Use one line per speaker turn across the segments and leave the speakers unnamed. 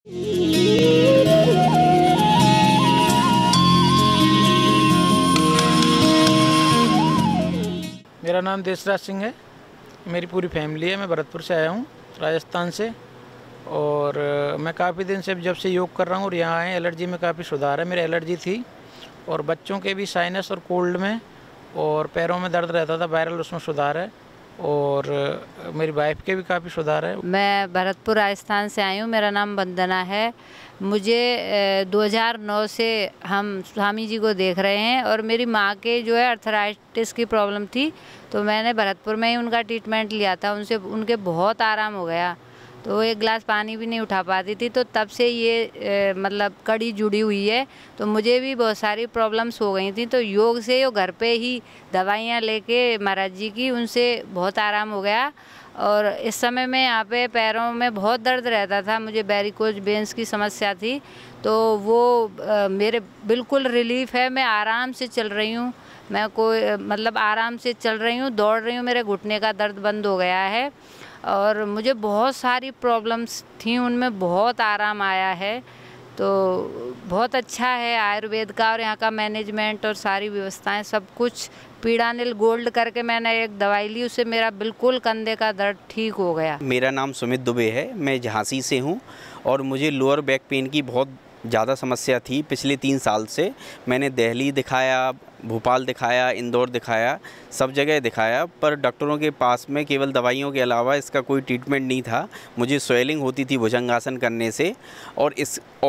मेरा नाम देशराज सिंह है। मेरी पूरी फैमिली है। मैं भरतपुर से आया हूँ, राजस्थान से। और मैं काफ़ी दिन से जब से योग कर रहा हूँ और यहाँ आए, एलर्जी में काफ़ी सुधार है। मेरी एलर्जी थी और बच्चों के भी साइनस और कोल्ड में, और पैरों में दर्द रहता था वायरल, उसमें सुधार है। और मेरी वाइफ के भी काफ़ी सुधार है।
मैं भरतपुर राजस्थान से आई हूँ। मेरा नाम वंदना है। मुझे 2009 से हम स्वामी जी को देख रहे हैं और मेरी माँ के जो है अर्थराइटिस की प्रॉब्लम थी, तो मैंने भरतपुर में ही उनका ट्रीटमेंट लिया था। उनसे उनके बहुत आराम हो गया। तो वो एक गिलास पानी भी नहीं उठा पाती थी। तो तब से ये मतलब कड़ी जुड़ी हुई है। तो मुझे भी बहुत सारी प्रॉब्लम्स हो गई थी, तो योग से वो घर पे ही दवाइयाँ लेके महाराज जी की, उनसे बहुत आराम हो गया। और इस समय में यहाँ पे पैरों में बहुत दर्द रहता था, मुझे वेरिकोज वेन्स की समस्या थी, तो वो मेरे बिल्कुल रिलीफ है। मैं आराम से चल रही हूँ, मैं कोई मतलब आराम से चल रही हूँ, दौड़ रही हूँ, मेरे घुटने का दर्द बंद हो गया है। और मुझे बहुत सारी प्रॉब्लम्स थी, उनमें बहुत आराम आया है। तो बहुत अच्छा है आयुर्वेद का और यहाँ का मैनेजमेंट और सारी व्यवस्थाएं, सब कुछ। पीड़ानिल गोल्ड करके मैंने एक दवाई ली, उससे मेरा बिल्कुल कंधे का दर्द ठीक हो गया।
मेरा नाम सुमित दुबे है, मैं झांसी से हूँ और मुझे लोअर बैक पेन की बहुत ज़्यादा समस्या थी पिछले 3 साल से। मैंने दिल्ली दिखाया, भोपाल दिखाया, इंदौर दिखाया, सब जगह दिखाया, पर डॉक्टरों के पास में केवल दवाइयों के अलावा इसका कोई ट्रीटमेंट नहीं था। मुझे स्वेलिंग होती थी भुजंगासन करने से, और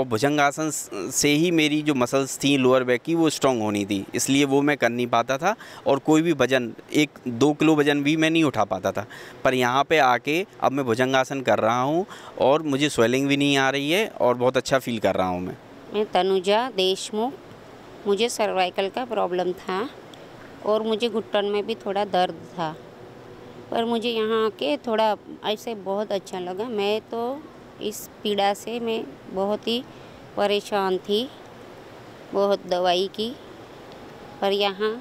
भुजंगासन से ही मेरी जो मसल्स थी लोअर बैक की वो स्ट्रॉन्ग होनी थी, इसलिए वो मैं कर नहीं पाता था। और कोई भी वज़न 1-2 किलो वज़न भी मैं नहीं उठा पाता था। पर यहाँ पे आके अब मैं भुजंगासन कर रहा हूँ और मुझे स्वेलिंग भी नहीं आ रही है और बहुत अच्छा फील कर रहा हूँ मैं
तनुजा देशमुख। मुझे सर्वाइकल का प्रॉब्लम था और मुझे घुटन में भी थोड़ा दर्द था, पर मुझे यहाँ आके थोड़ा ऐसे बहुत अच्छा लगा। मैं तो इस पीड़ा से मैं बहुत ही परेशान थी, बहुत दवाई की, पर यहाँ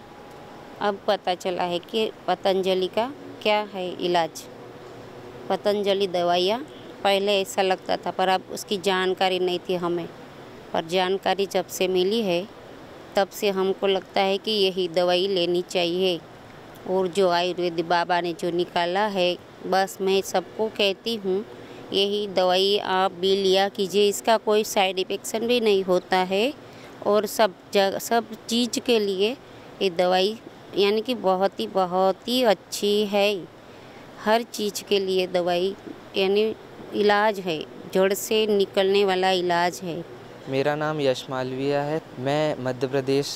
अब पता चला है कि पतंजलि का क्या है इलाज। पतंजलि दवाइयाँ पहले ऐसा लगता था, पर अब उसकी जानकारी नहीं थी हमें, पर जानकारी जब से मिली है तब से हमको लगता है कि यही दवाई लेनी चाहिए। और जो आयुर्वेद बाबा ने जो निकाला है, बस मैं सबको कहती हूँ यही दवाई आप भी लिया कीजिए। इसका कोई साइड इफेक्शन भी नहीं होता है और सब चीज़ के लिए ये दवाई यानी कि बहुत ही अच्छी है। हर चीज़ के लिए दवाई यानी इलाज है, जड़ से निकलने वाला इलाज है।
मेरा नाम यश मालविया है। मैं मध्य प्रदेश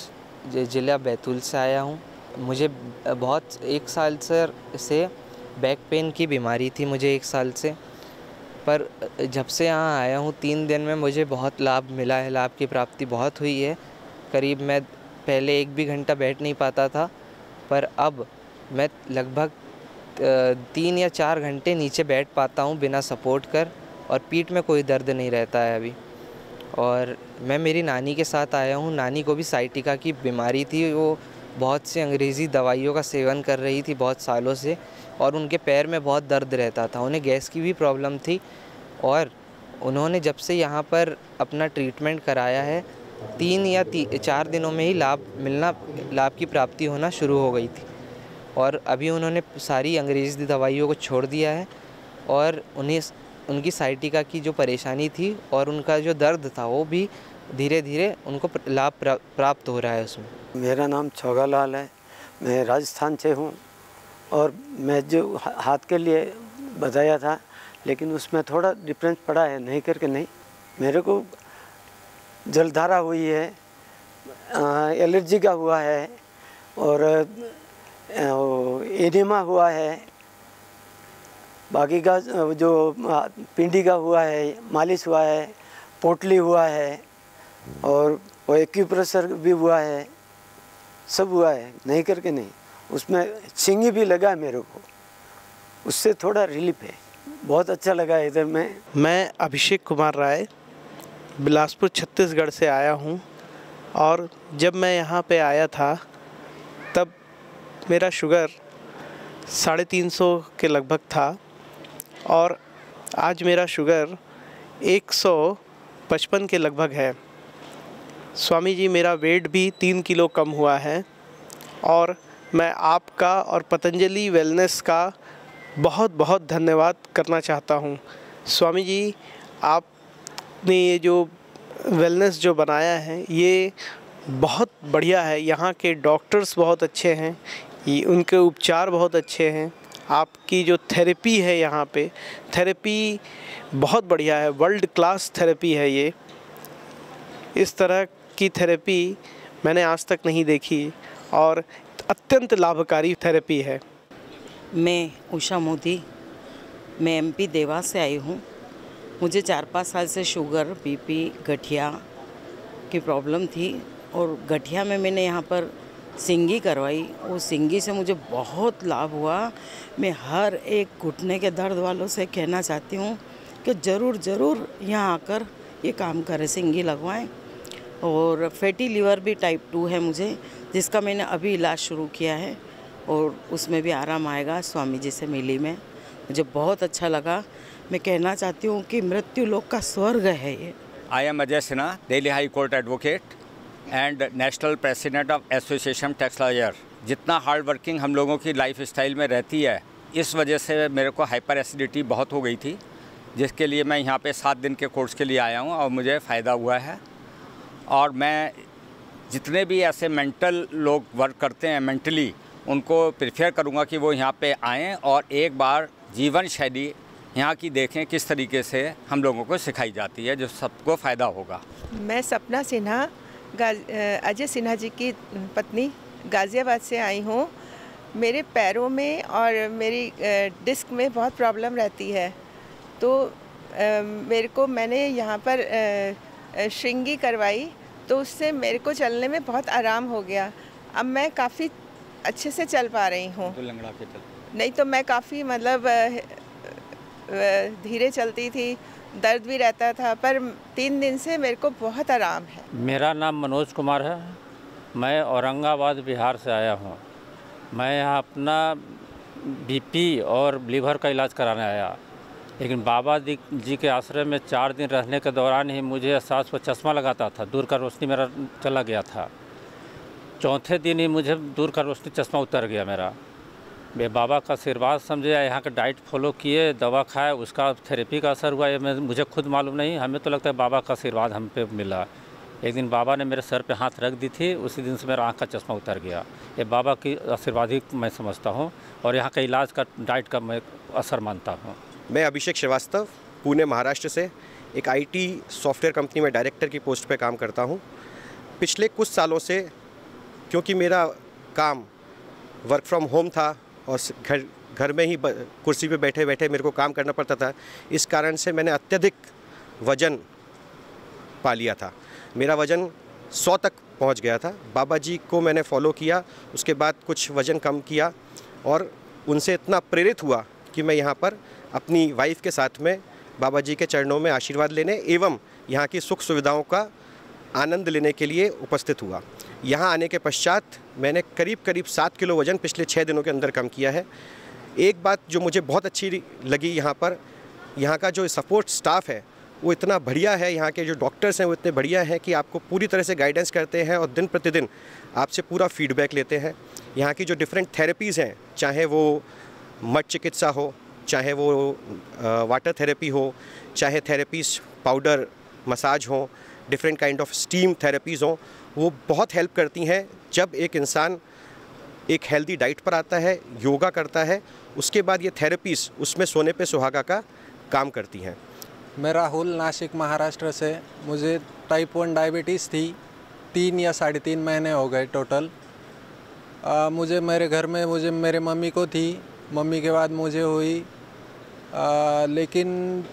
ज़िला बैतूल से आया हूँ। मुझे बहुत 1 साल से बैक पेन की बीमारी थी मुझे 1 साल से, पर जब से यहाँ आया हूँ 3 दिन में मुझे बहुत लाभ मिला है, लाभ की प्राप्ति बहुत हुई है। करीब मैं पहले 1 भी घंटा बैठ नहीं पाता था, पर अब मैं लगभग 3 या 4 घंटे नीचे बैठ पाता हूँ बिना सपोर्ट कर, और पीठ में कोई दर्द नहीं रहता है अभी। और मैं मेरी नानी के साथ आया हूँ। नानी को भी साइटिका की बीमारी थी, वो बहुत सी अंग्रेज़ी दवाइयों का सेवन कर रही थी बहुत सालों से, और उनके पैर में बहुत दर्द रहता था, उन्हें गैस की भी प्रॉब्लम थी। और उन्होंने जब से यहाँ पर अपना ट्रीटमेंट कराया है, 3 या 4 दिनों में ही लाभ की प्राप्ति होना शुरू हो गई थी। और अभी उन्होंने सारी अंग्रेज़ी दवाइयों को छोड़ दिया है और उनकी साइटिका की जो परेशानी थी और उनका जो दर्द था वो भी धीरे धीरे उनको लाभ प्राप्त हो रहा है उसमें।
मेरा नाम छोगालाल है, मैं राजस्थान से हूँ। और मैं जो हाथ के लिए बताया था, लेकिन उसमें थोड़ा डिफरेंस पड़ा है, नहीं करके नहीं। मेरे को जलधारा हुई है, एलर्जी का हुआ है, और एडिमा हुआ है, बाकी का जो पिंडी का हुआ है, मालिश हुआ है, पोटली हुआ है, और वो एक्यूप्रेशर भी हुआ है, सब हुआ है, नहीं करके नहीं। उसमें छिंगी भी लगा है मेरे को, उससे थोड़ा रिलीफ है, बहुत अच्छा लगा है इधर में।
मैं अभिषेक कुमार राय बिलासपुर छत्तीसगढ़ से आया हूँ, और जब मैं यहाँ पे आया था तब मेरा शुगर 350 के लगभग था, और आज मेरा शुगर 100 55 के लगभग है। स्वामी जी, मेरा वेट भी 3 किलो कम हुआ है और मैं आपका और पतंजलि वेलनेस का बहुत बहुत धन्यवाद करना चाहता हूँ। स्वामी जी, आपने ये जो वेलनेस जो बनाया है ये बहुत बढ़िया है। यहाँ के डॉक्टर्स बहुत अच्छे हैं, ये उनके उपचार बहुत अच्छे हैं। आपकी जो थेरेपी है यहाँ पे, थेरेपी बहुत बढ़िया है, वर्ल्ड क्लास थेरेपी है ये। इस तरह की थेरेपी मैंने आज तक नहीं देखी और अत्यंत लाभकारी थेरेपी है।
मैं उषा मोदी, मैं एमपी देवास से आई हूँ। मुझे 4-5 साल से शुगर, बीपी, गठिया की प्रॉब्लम थी और गठिया में मैंने यहाँ पर सिंगी करवाई। वो सिंगी से मुझे बहुत लाभ हुआ। मैं हर एक घुटने के दर्द वालों से कहना चाहती हूँ कि ज़रूर यहाँ आकर ये काम करें, सिंगी लगवाएं। और फैटी लीवर भी टाइप 2 है मुझे, जिसका मैंने अभी इलाज शुरू किया है और उसमें भी आराम आएगा। स्वामी जी से मिली मैं, मुझे बहुत अच्छा लगा। मैं कहना चाहती हूँ कि मृत्यु लोक का स्वर्ग है ये।
I am Ajay Sinha, Delhi high court advocate and national president of association tax lawyer. जितना हार्ड वर्किंग हम लोगों की लाइफ स्टाइल में रहती है, इस वजह से मेरे को हाइपर एसिडिटी बहुत हो गई थी, जिसके लिए मैं यहाँ पे 7 दिन के कोर्स के लिए आया हूँ और मुझे फ़ायदा हुआ है। और मैं जितने भी ऐसे मेंटल लोग वर्क करते हैं मेंटली, उनको प्रेफर करूँगा कि वो यहाँ पे आएँ और एक बार जीवन शैली यहाँ की देखें किस तरीके से हम लोगों को सिखाई जाती है, जो सबको फ़ायदा होगा।
मैं सपना सिन्हा, अजय सिन्हा जी की पत्नी, गाज़ियाबाद से आई हूँ। मेरे पैरों में और मेरी डिस्क में बहुत प्रॉब्लम रहती है, तो मैंने यहाँ पर श्रृंगी करवाई, तो उससे मेरे को चलने में बहुत आराम हो गया। अब मैं काफ़ी अच्छे से चल पा रही हूँ। नहीं तो मैं काफ़ी मतलब धीरे चलती थी, दर्द भी रहता था, पर 3 दिन से मेरे को बहुत आराम है।
मेरा नाम मनोज कुमार है, मैं औरंगाबाद बिहार से आया हूँ। मैं यहाँ अपना बीपी और लीवर का इलाज कराने आया, लेकिन बाबा जी के आश्रय में 4 दिन रहने के दौरान ही मुझे एहसास हुआ, चश्मा लगाता था, दूर का रोशनी मेरा चला गया था। चौथे दिन ही मुझे दूर का रोशनी चश्मा उतर गया मेरा। मैं बाबा का आशीर्वाद समझे, यहाँ का डाइट फॉलो किए, दवा खाए, उसका थेरेपी का असर हुआ, ये मुझे खुद मालूम नहीं। हमें तो लगता है बाबा का आशीर्वाद हम पे मिला। एक दिन बाबा ने मेरे सर पे हाथ रख दी थी, उसी दिन से मेरा आँख का चश्मा उतर गया। ये बाबा की आशीर्वाद ही मैं समझता हूँ और यहाँ का इलाज का, डाइट का मैं असर मानता हूँ।
मैं अभिषेक श्रीवास्तव, पुणे महाराष्ट्र से एक IT सॉफ्टवेयर कंपनी में डायरेक्टर की पोस्ट पे काम करता हूँ। पिछले कुछ सालों से, क्योंकि मेरा काम वर्क फ्रॉम होम था और घर में ही कुर्सी पे बैठे बैठे मेरे को काम करना पड़ता था, इस कारण से मैंने अत्यधिक वज़न पा लिया था। मेरा वज़न 100 तक पहुंच गया था। बाबा जी को मैंने फॉलो किया, उसके बाद कुछ वज़न कम किया और उनसे इतना प्रेरित हुआ कि मैं यहाँ पर अपनी वाइफ के साथ में बाबा जी के चरणों में आशीर्वाद लेने एवं यहाँ की सुख सुविधाओं का आनंद लेने के लिए उपस्थित हुआ। यहाँ आने के पश्चात मैंने करीब 7 किलो वज़न पिछले 6 दिनों के अंदर कम किया है। एक बात जो मुझे बहुत अच्छी लगी यहाँ पर, यहाँ का जो सपोर्ट स्टाफ है वो इतना बढ़िया है, यहाँ के जो डॉक्टर्स हैं वो इतने बढ़िया हैं कि आपको पूरी तरह से गाइडेंस करते हैं और दिन प्रतिदिन आपसे पूरा फीडबैक लेते हैं। यहाँ की जो डिफरेंट थेरेपीज़ हैं, चाहे वो मड चिकित्सा हो, चाहे वो वाटर थेरेपी हो, चाहे थेरेपीज पाउडर मसाज हो, different kind of steam therapies हो, वो बहुत हेल्प करती हैं। जब एक इंसान एक हेल्दी डाइट पर आता है, योगा करता है, उसके बाद ये थेरेपीज़ उसमें सोने पे सुहागा का काम करती हैं।
मैं राहुल, नासिक महाराष्ट्र से। मुझे टाइप 1 डायबिटीज़ थी, 3 या 3.5 महीने हो गए टोटल। मुझे मेरे घर में मेरे मम्मी को थी, मम्मी के बाद मुझे हुई, लेकिन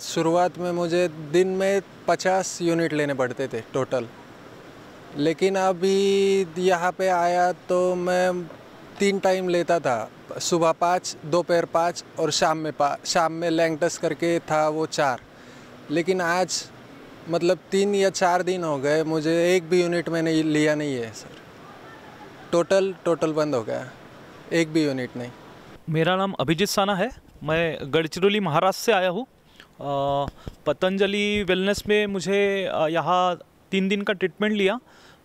शुरुआत में मुझे दिन में 50 यूनिट लेने पड़ते थे टोटल। लेकिन अभी यहाँ पे आया तो मैं 3 टाइम लेता था, सुबह 5, दोपहर 5 और शाम में लैंग टेस्ट करके था वो 4। लेकिन आज मतलब 3 या 4 दिन हो गए, मुझे एक भी यूनिट मैंने लिया नहीं है सर। टोटल बंद हो गया, एक भी यूनिट नहीं।
मेरा नाम अभिजीत साना है, मैं गढ़चिरौली महाराष्ट्र से आया हूँ पतंजलि वेलनेस में मुझे यहाँ 3 दिन का ट्रीटमेंट लिया।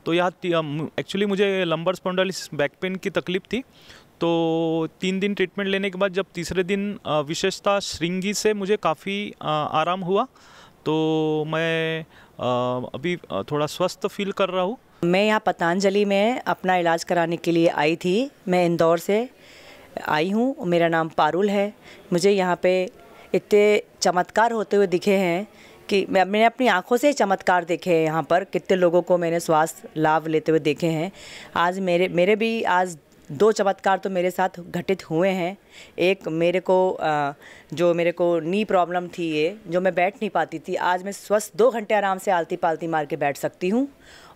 तो यहाँ एक्चुअली मुझे लंबर स्पॉन्डिलोसिस बैक पेन की तकलीफ़ थी। तो 3 दिन ट्रीटमेंट लेने के बाद जब तीसरे दिन विशेषता श्रृंगी से मुझे काफ़ी आराम हुआ। तो मैं अभी थोड़ा स्वस्थ फील कर रहा हूँ।
मैं यहाँ पतंजलि में अपना इलाज कराने के लिए आई थी। मैं इंदौर से आई हूँ। मेरा नाम पारुल है। मुझे यहाँ पे इतने चमत्कार होते हुए दिखे हैं कि मैंने अपनी आंखों से चमत्कार देखे हैं। यहाँ पर कितने लोगों को मैंने स्वास्थ्य लाभ लेते हुए देखे हैं। आज मेरे भी आज 2 चमत्कार तो मेरे साथ घटित हुए हैं। एक मेरे को नी प्रॉब्लम थी, ये जो मैं बैठ नहीं पाती थी, आज मैं स्वस्थ 2 घंटे आराम से आलती पालती मार के बैठ सकती हूँ।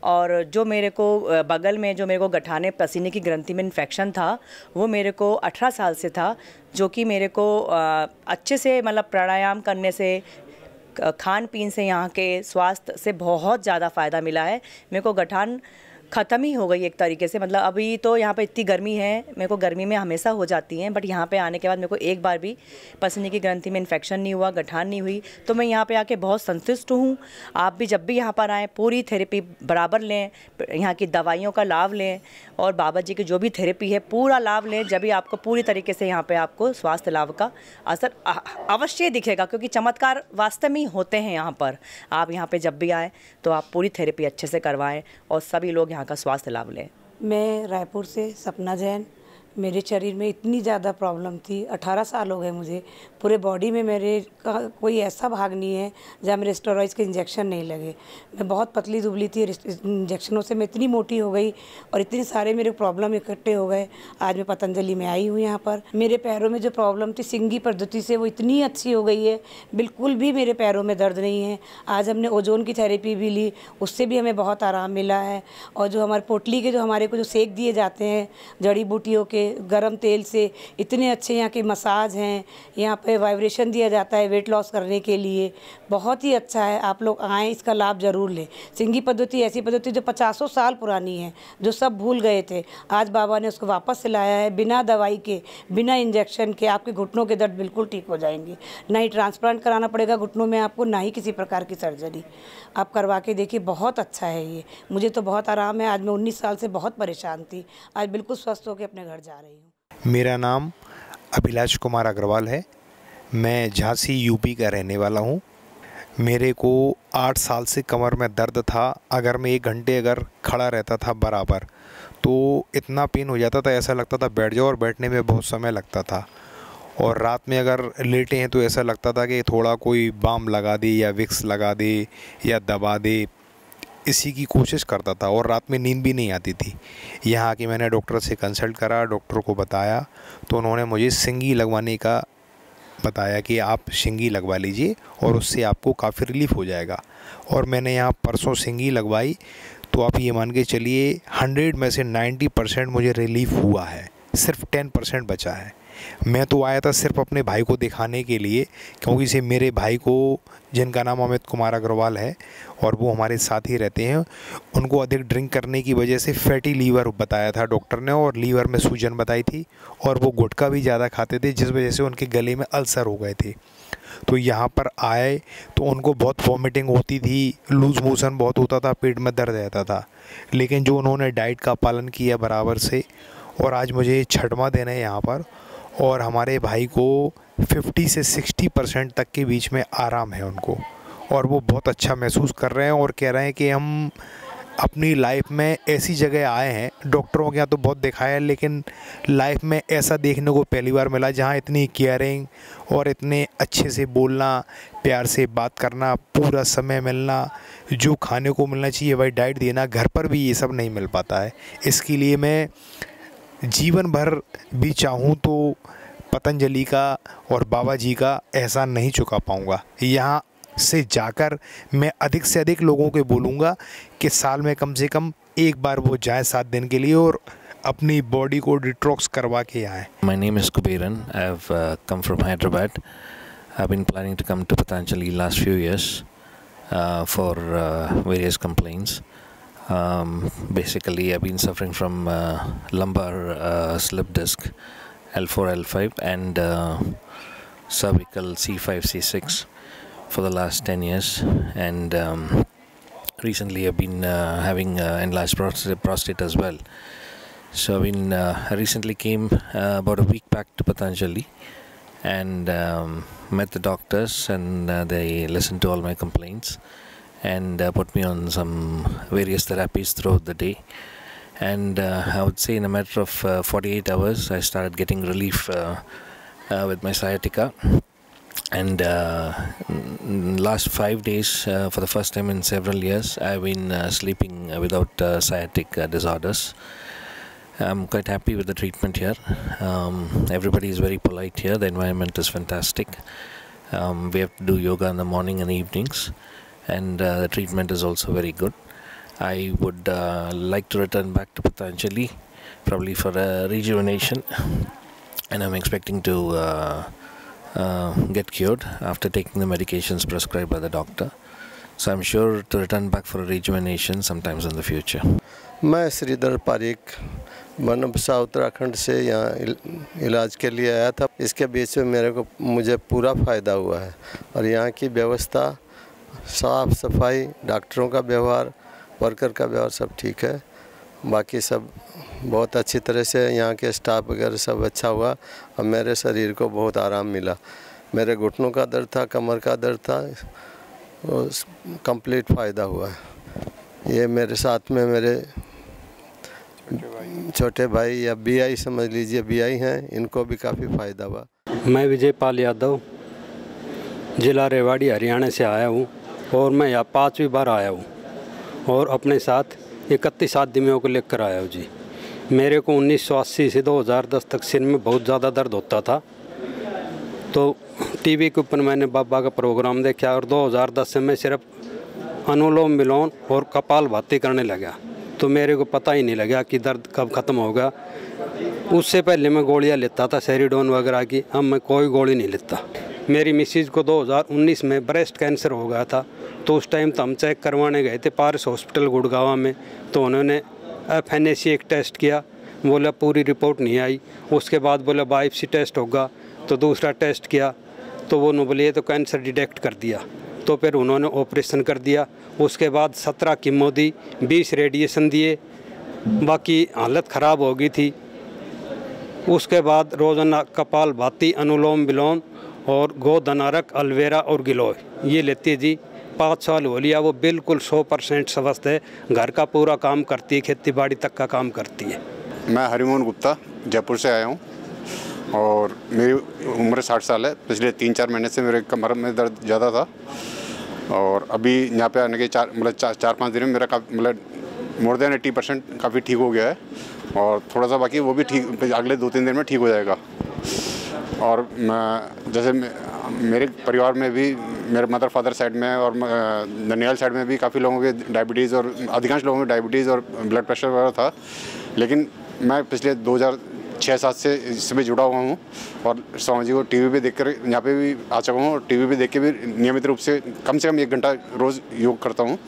और जो मेरे को बगल में जो मेरे को गठाने पसीने की ग्रंथि में इन्फेक्शन था, वो मेरे को 18 साल से था, जो कि मेरे को अच्छे से मतलब प्राणायाम करने से, खान पीन से, यहाँ के स्वास्थ्य से बहुत ज़्यादा फ़ायदा मिला है। मेरे को गठान ख़त्म ही हो गई एक तरीके से। मतलब अभी तो यहाँ पे इतनी गर्मी है, मेरे को गर्मी में हमेशा हो जाती हैं, बट यहाँ पे आने के बाद मेरे को एक बार भी पसीने की ग्रंथि में इन्फेक्शन नहीं हुआ, गठान नहीं हुई। तो मैं यहाँ पे आके बहुत संतुष्ट हूँ। आप भी जब भी यहाँ पर आएँ पूरी थेरेपी बराबर लें, यहाँ की दवाइयों का लाभ लें और बाबा जी की जो भी थेरेपी है पूरा लाभ लें। जब भी आपको पूरी तरीके से यहाँ पर आपको स्वास्थ्य लाभ का असर अवश्य दिखेगा, क्योंकि चमत्कार वास्तव में होते हैं यहाँ पर। आप यहाँ पर जब भी आएँ तो आप पूरी थेरेपी अच्छे से करवाएँ और सभी लोग यहाँ का स्वास्थ्य लाभ लें। मैं रायपुर से सपना जैन। मेरे शरीर में इतनी ज़्यादा प्रॉब्लम थी, 18 साल हो गए मुझे। पूरे बॉडी में मेरे का कोई ऐसा भाग नहीं है जहाँ मेरे स्टेरॉइड्स के इंजेक्शन नहीं लगे। मैं बहुत पतली दुबली थी, इंजेक्शनों से मैं इतनी मोटी हो गई और इतने सारे मेरे प्रॉब्लम इकट्ठे हो गए। आज मैं पतंजलि में आई हूँ यहाँ पर। मेरे पैरों में जो प्रॉब्लम थी सिंगी पद्धति से, वो इतनी अच्छी हो गई है, बिल्कुल भी मेरे पैरों में दर्द नहीं है। आज हमने ओजोन की थेरेपी भी ली, उससे भी हमें बहुत आराम मिला है। और जो हमारे पोटली के जो हमारे को जो सेक दिए जाते हैं जड़ी बूटियों के गरम तेल से, इतने अच्छे यहाँ के मसाज हैं। यहाँ पे वाइब्रेशन दिया जाता है वेट लॉस करने के लिए, बहुत ही अच्छा है। आप लोग आएँ, इसका लाभ ज़रूर लें। सिंगी पद्धति ऐसी पद्धति जो 50 साल पुरानी है, जो सब भूल गए थे, आज बाबा ने उसको वापस से लाया है। बिना दवाई के, बिना इंजेक्शन के आपके घुटनों के दर्द बिल्कुल ठीक हो जाएंगे। ना ही ट्रांसप्लांट कराना पड़ेगा घुटनों में आपको, ना ही किसी प्रकार की सर्जरी। आप करवा के देखिए, बहुत अच्छा है ये। मुझे तो बहुत आराम है। आज मैं 19 साल से बहुत परेशान थी, आज बिल्कुल स्वस्थ होकर अपने घर जा रही हूँ।
मेरा नाम अभिलाष कुमार अग्रवाल है। मैं झांसी यूपी का रहने वाला हूँ। मेरे को 8 साल से कमर में दर्द था। अगर मैं 1 घंटे अगर खड़ा रहता था बराबर, तो इतना पेन हो जाता था, ऐसा लगता था बैठ जाओ, और बैठने में बहुत समय लगता था। और रात में अगर लेटे हैं तो ऐसा लगता था कि थोड़ा कोई बाम लगा दे या विक्स लगा दे या दबा दे, इसी की कोशिश करता था। और रात में नींद भी नहीं आती थी। यहाँ आके मैंने डॉक्टर से कंसल्ट करा, डॉक्टर को बताया, तो उन्होंने मुझे सिंगी लगवाने का बताया कि आप सिंगी लगवा लीजिए और उससे आपको काफ़ी रिलीफ हो जाएगा। और मैंने यहाँ परसों सिंगी लगवाई, तो आप ये मान के चलिए 100 में से 90% मुझे रिलीफ हुआ है, सिर्फ 10% बचा है। मैं तो आया था सिर्फ अपने भाई को दिखाने के लिए, क्योंकि इसे मेरे भाई को, जिनका नाम अमित कुमार अग्रवाल है और वो हमारे साथ ही रहते हैं, उनको अधिक ड्रिंक करने की वजह से फैटी लीवर बताया था डॉक्टर ने, और लीवर में सूजन बताई थी, और वो गुटखा भी ज़्यादा खाते थे, जिस वजह से उनके गले में अल्सर हो गए थे। तो यहाँ पर आए तो उनको बहुत वॉमिटिंग होती थी, लूज़ मोशन बहुत होता था, पेट में दर्द रहता था। लेकिन जो उन्होंने डाइट का पालन किया बराबर से, और आज मुझे 6वां दिन है यहाँ पर, और हमारे भाई को 50 से 60% तक के बीच में आराम है उनको, और वो बहुत अच्छा महसूस कर रहे हैं और कह रहे हैं कि हम अपनी लाइफ में ऐसी जगह आए हैं। डॉक्टरों के यहाँ तो बहुत दिखाया है, लेकिन लाइफ में ऐसा देखने को पहली बार मिला जहाँ इतनी केयरिंग और इतने अच्छे से बोलना, प्यार से बात करना, पूरा समय मिलना, जो खाने को मिलना चाहिए वही डाइट देना। घर पर भी ये सब नहीं मिल पाता है। इसके लिए मैं जीवन भर भी चाहूँ तो पतंजलि का और बाबा जी का एहसान नहीं चुका पाऊँगा। यहाँ से जाकर मैं अधिक से अधिक लोगों को बोलूँगा कि साल में कम से कम एक बार वो जाए 7 दिन के लिए और अपनी बॉडी को डिटॉक्स करवा के आए।
My name is Kuberan. I've come from Hyderabad. I've been planning to come to Patanjali last few years for various complaints. Basically, I've been suffering from lumbar slip disc L4, L5 and cervical C5, C6, for the last 10 years, and recently I've been having enlarged prostate as well. So I recently came about a week back to Patanjali and met the doctors, and they listened to all my complaints and put me on some various therapies throughout the day. And I would say in a matter of 48 hours I started getting relief with my sciatica. And last 5 days, for the first time in several years, I've been sleeping without sciatic disorders. I'm quite happy with the treatment here. Everybody is very polite here. The environment is fantastic. We have to do yoga in the morning and evenings, and the treatment is also very good. I would like to return back to Patanjali, probably for a rejuvenation, and I'm expecting to get cured after taking the medications prescribed by the doctor. So I'm sure to return back for a rejuvenation sometimes in the future.
मैं श्रीधर पारिक बनबसा उत्तराखंड से यहाँ इलाज के लिए आया था। इसके बीच में मुझे पूरा फ़ायदा हुआ है, और यहाँ की व्यवस्था, साफ सफाई, डॉक्टरों का व्यवहार, वर्कर का व्यवहार सब ठीक है। बाकी सब बहुत अच्छी तरह से यहाँ के स्टाफ वगैरह सब अच्छा हुआ, और मेरे शरीर को बहुत आराम मिला। मेरे घुटनों का दर्द था, कमर का दर्द था, कंप्लीट फ़ायदा हुआ है। ये मेरे साथ में मेरे छोटे भाई या बीआई समझ लीजिए, बीआई हैं, इनको भी काफ़ी फ़ायदा हुआ।
मैं विजयपाल यादव ज़िला रेवाड़ी हरियाणा से आया हूँ, और मैं यहाँ 5वीं बार आया हूँ, और अपने साथ 31 आदमियों को लेकर आया हूँ जी। मेरे को 1980 से 2010 तक सिर में बहुत ज़्यादा दर्द होता था, तो टीवी के ऊपर मैंने बाबा का प्रोग्राम देखा, और 2010 से मैं सिर्फ अनुलोम विलोम और कपालभाति करने लगा, तो मेरे को पता ही नहीं लगा कि दर्द कब ख़त्म होगा। उससे पहले मैं गोलियां लेता था सेरिडोन वगैरह की, अब मैं कोई गोली नहीं लेता। मेरी मिसेज को 2019 में ब्रेस्ट कैंसर हो गया था, तो उस टाइम तो हम चेक करवाने गए थे पारस हॉस्पिटल गुड़गांव में, तो उन्होंने FNAC एक टेस्ट किया, बोला पूरी रिपोर्ट नहीं आई। उसके बाद बोला बायोप्सी टेस्ट होगा, तो दूसरा टेस्ट किया, तो वो बोले तो कैंसर डिटेक्ट कर दिया, तो फिर उन्होंने ऑपरेशन कर दिया। उसके बाद 17 कीमो दी, 20 रेडिएशन दिए, बाकी हालत ख़राब हो गई थी। उसके बाद रोज़ाना कपालभाति, अनुलोम विलोम और गोधनारक, एलोवेरा और गिलोय ये लेती है जी। 5 साल हो लिया, वो बिल्कुल 100% स्वस्थ है, घर का पूरा काम करती है, खेती बाड़ी तक का काम करती है।
मैं हरिमोहन गुप्ता जयपुर से आया हूँ, और मेरी उम्र 60 साल है। पिछले 3-4 महीने से मेरे कमर में दर्द ज़्यादा था, और अभी यहाँ पे आने के 4-5 दिन में मेरा मतलब मोर देन 80% काफ़ी ठीक हो गया है, और थोड़ा सा बाकी वो भी ठीक अगले 2-3 दिन में ठीक हो जाएगा। और मैं जैसे मेरे परिवार में भी मेरे मदर फादर साइड में और ननिहाल साइड में भी काफ़ी लोगों के डायबिटीज़, और अधिकांश लोगों में डायबिटीज़ और ब्लड प्रेशर वगैरह था, लेकिन मैं पिछले 2006-7 से इससे भी जुड़ा हुआ हूँ, और स्वामी जी को टीवी पे देखकर यहाँ पे भी आ चुका हूँ, और टीवी पे देख के भी नियमित रूप से कम 1 घंटा रोज़ योग करता हूँ,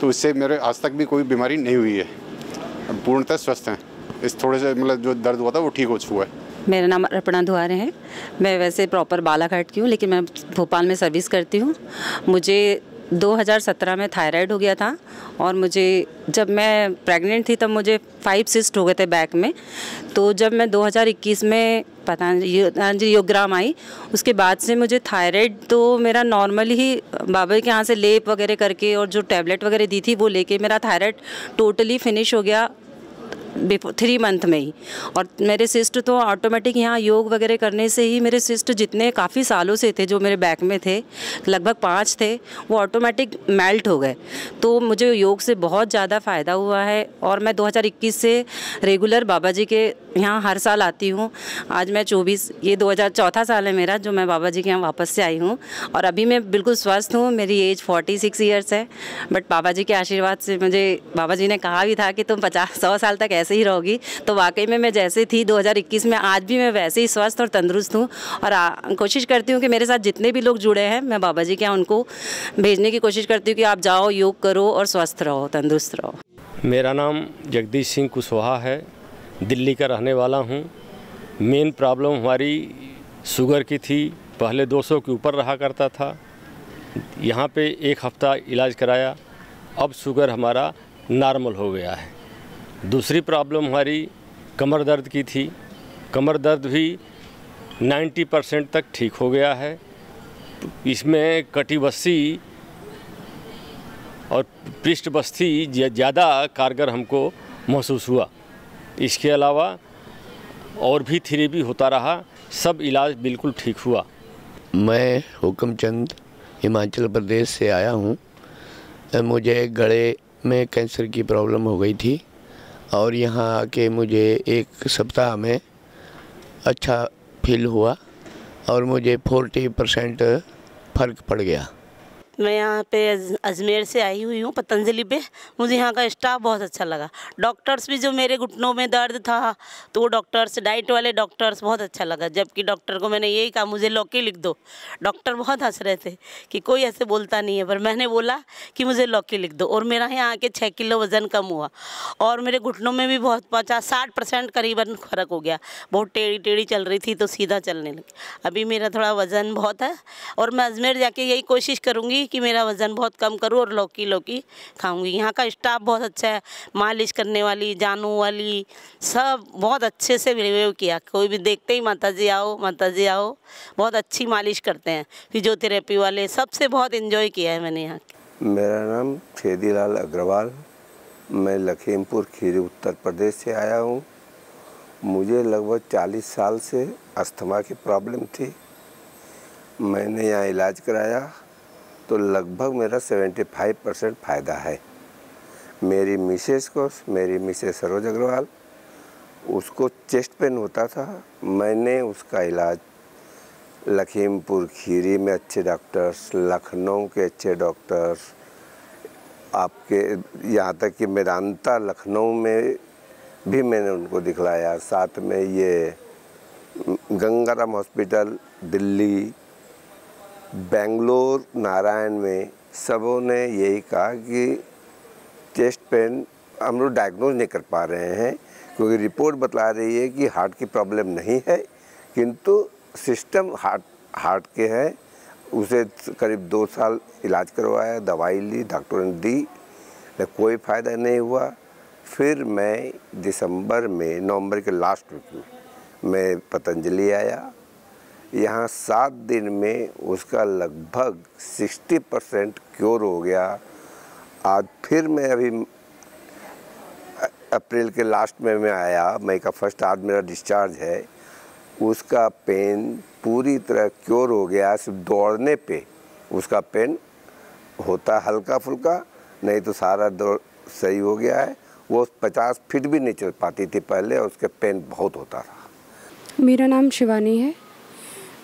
तो इससे मेरे आज तक भी कोई बीमारी नहीं हुई है, पूर्णतः स्वस्थ हैं। इस थोड़े से मतलब जो दर्द हुआ था वो ठीक हो चुका है।
मेरा नाम अर्पणा दुआरे है। मैं वैसे प्रॉपर बालाघाट की हूँ, लेकिन मैं भोपाल में सर्विस करती हूँ। मुझे 2017 में थायराइड हो गया था, और मुझे जब मैं प्रेग्नेंट थी तब मुझे 5 सिस्ट हो गए थे बैक में। तो जब मैं 2021 में पतंजलि योगग्राम आई, उसके बाद से मुझे थायराइड तो मेरा नॉर्मल ही बाबा के यहाँ से लेप वगैरह करके और जो टैबलेट वगैरह दी थी वो लेके मेरा थायराइड टोटली फिनिश हो गया 3 मंथ में ही। और मेरे सिस्ट तो ऑटोमेटिक यहाँ योग वगैरह करने से ही मेरे सिस्ट जितने काफ़ी सालों से थे जो मेरे बैक में थे, लगभग 5 थे, वो ऑटोमेटिक मेल्ट हो गए। तो मुझे योग से बहुत ज़्यादा फ़ायदा हुआ है, और मैं 2021 से रेगुलर बाबा जी के यहाँ हर साल आती हूँ। आज मैं ये 2004 साल है मेरा जो मैं बाबा जी के यहाँ वापस से आई हूँ, और अभी मैं बिल्कुल स्वस्थ हूँ। मेरी एज 46 ईयर्स है, बट बाबा जी के आशीर्वाद से मुझे बाबा जी ने कहा भी था कि तुम 50-100 साल तक ऐसे ही रहोगी, तो वाकई में मैं जैसे थी 2021 में, आज भी मैं वैसे ही स्वस्थ और तंदुरुस्त हूँ। और कोशिश करती हूँ कि मेरे साथ जितने भी लोग जुड़े हैं, मैं बाबा जी के यहाँ उनको भेजने की कोशिश करती हूँ कि आप जाओ, योग करो और स्वस्थ रहो, तंदुरुस्त रहो।
मेरा नाम जगदीश सिंह कुशवाहा है, दिल्ली का रहने वाला हूँ। मेन प्रॉब्लम हमारी शुगर की थी, पहले 200 के ऊपर रहा करता था,
यहाँ पे एक हफ़्ता इलाज कराया, अब शुगर हमारा नॉर्मल हो गया है। दूसरी प्रॉब्लम हमारी कमर दर्द की थी, कमर दर्द भी 90% तक ठीक हो गया है। इसमें कटिबस्ती और पृष्ठबस्ती ज़्यादा कारगर हमको महसूस हुआ। इसके अलावा और भी थेरेपी होता रहा, सब इलाज बिल्कुल ठीक हुआ।
मैं हुक्मचंद हिमाचल प्रदेश से आया हूँ। मुझे गले में कैंसर की प्रॉब्लम हो गई थी और यहाँ आके मुझे एक सप्ताह में अच्छा फील हुआ और मुझे 40% फ़र्क पड़ गया।
मैं यहाँ पे अजमेर से आई हुई हूँ पतंजलि पे। मुझे यहाँ का स्टाफ बहुत अच्छा लगा। डॉक्टर्स भी, जो मेरे घुटनों में दर्द था तो वो डॉक्टर्स, डाइट वाले डॉक्टर्स बहुत अच्छा लगा। जबकि डॉक्टर को मैंने यही कहा मुझे लौकी लिख दो, डॉक्टर बहुत हंस रहे थे कि कोई ऐसे बोलता नहीं है, पर मैंने बोला कि मुझे लौकी लिख दो और मेरा यहाँ आके 6 किलो वज़न कम हुआ और मेरे घुटनों में भी बहुत 50-60% करीबन फ़र्क हो गया। बहुत टेढ़ी टेढ़ी चल रही थी तो सीधा चलने लगी। अभी मेरा थोड़ा वज़न बहुत है और मैं अजमेर जाके यही कोशिश करूँगी कि मेरा वज़न बहुत कम करूँ और लौकी खाऊंगी। यहाँ का स्टाफ बहुत अच्छा है, मालिश करने वाली, जानू वाली, सब बहुत अच्छे से बिहेव किया। कोई भी देखते ही माता जी आओ, माता जी आओ, बहुत अच्छी मालिश करते हैं। फिजियोथेरेपी वाले, सबसे बहुत एंजॉय किया है मैंने यहाँ।
मेरा नाम छेदीलाल अग्रवाल, मैं लखीमपुर खीरी उत्तर प्रदेश से आया हूँ। मुझे लगभग 40 साल से अस्थमा की प्रॉब्लम थी। मैंने यहाँ इलाज कराया तो लगभग मेरा 75% फ़ायदा है। मेरी मिसेस सरोज अग्रवाल, उसको चेस्ट पेन होता था। मैंने उसका इलाज लखीमपुर खीरी में अच्छे डॉक्टर्स, लखनऊ के अच्छे डॉक्टर्स, आपके यहाँ तक कि मेदांता लखनऊ में भी मैंने उनको दिखलाया। साथ में ये गंगाराम हॉस्पिटल दिल्ली, बेंगलोर, नारायण में सबों ने यही कहा कि चेस्ट पेन हम लोग डायग्नोज नहीं कर पा रहे हैं क्योंकि रिपोर्ट बता रही है कि हार्ट की प्रॉब्लम नहीं है, किंतु सिस्टम हार्ट के है। उसे करीब 2 साल इलाज करवाया, दवाई ली, डॉक्टर ने दी, कोई फ़ायदा नहीं हुआ। फिर मैं नवंबर के लास्ट वीक में मैं पतंजलि आया। यहाँ 7 दिन में उसका लगभग 60% क्योर हो गया। आज फिर मैं अभी अप्रैल के लास्ट में मैं आया, मई का फर्स्ट आज मेरा डिस्चार्ज है। उसका पेन पूरी तरह क्योर हो गया। सिर्फ दौड़ने पे उसका पेन होता हल्का फुल्का, नहीं तो सारा दौड़ सही हो गया है। वो 50 फीट भी नहीं चल पाती थी पहले और उसके पेन बहुत होता था।
मेरा नाम शिवानी है,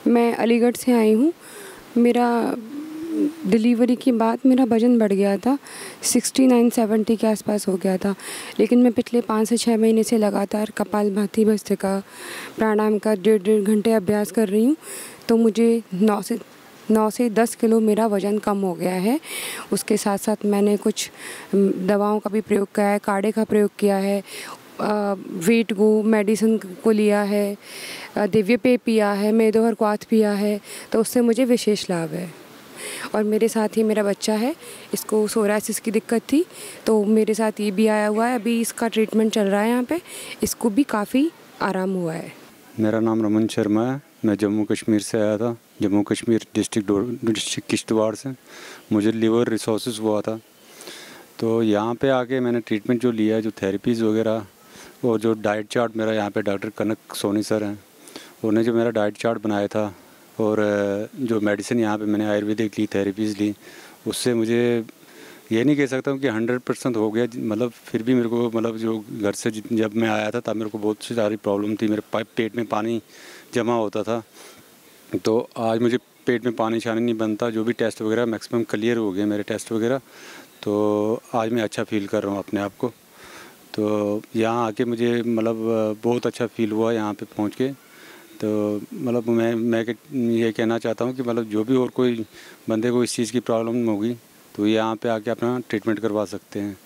मैं अलीगढ़ से आई हूँ। मेरा डिलीवरी के बाद मेरा वज़न बढ़ गया था, 69-70 के आसपास हो गया था। लेकिन मैं पिछले 5 से 6 महीने से लगातार कपालभाति, भस्त्रिका, प्राणायाम का 1.5 घंटे अभ्यास कर रही हूँ, तो मुझे 9 से 10 किलो मेरा वज़न कम हो गया है। उसके साथ साथ मैंने कुछ दवाओं का भी प्रयोग किया है, काढ़े का प्रयोग किया है, वेट गो मेडिसिन को लिया है, दिव्य पेय पिया है, मेदोहर क्वाथ पिया है, तो उससे मुझे विशेष लाभ है। और मेरे साथ ही मेरा बच्चा है, इसको सोरासिस की दिक्कत थी, तो मेरे साथ ये भी आया हुआ है। अभी इसका ट्रीटमेंट चल रहा है यहाँ पे, इसको भी काफ़ी आराम हुआ है।
मेरा नाम रमन शर्मा है, मैं जम्मू कश्मीर से आया था, जम्मू कश्मीर डिस्ट्रिक्ट किश्तवाड़ से। मुझे लिवर रिसोर्सिस हुआ था, तो यहाँ पे आके मैंने ट्रीटमेंट जो लिया है, जो थेरेपीज़ वगैरह और जो डाइट चार्ट, मेरा यहाँ पे डॉक्टर कनक सोनी सर हैं, उन्होंने जो मेरा डाइट चार्ट बनाया था और जो मेडिसिन यहाँ पे मैंने आयुर्वेदिक ली, थेरेपीज़ ली, उससे मुझे ये नहीं कह सकता हूँ कि 100% हो गया। मतलब फिर भी मेरे को, मतलब जो घर से जब मैं आया था तब मेरे को बहुत सी सारी प्रॉब्लम थी। मेरे पेट में पानी जमा होता था, तो आज मुझे पेट में पानी शानी नहीं बनता। जो भी टेस्ट वगैरह मैक्सिमम क्लियर हो गए मेरे टेस्ट वगैरह, तो आज मैं अच्छा फील कर रहा हूँ अपने आप को। तो यहाँ आके मुझे मतलब बहुत अच्छा फील हुआ यहाँ पे पहुँच के। तो मतलब मैं ये कहना चाहता हूँ कि मतलब जो भी और कोई बंदे को इस चीज़ की प्रॉब्लम होगी तो यहाँ पे आके अपना ट्रीटमेंट करवा सकते हैं।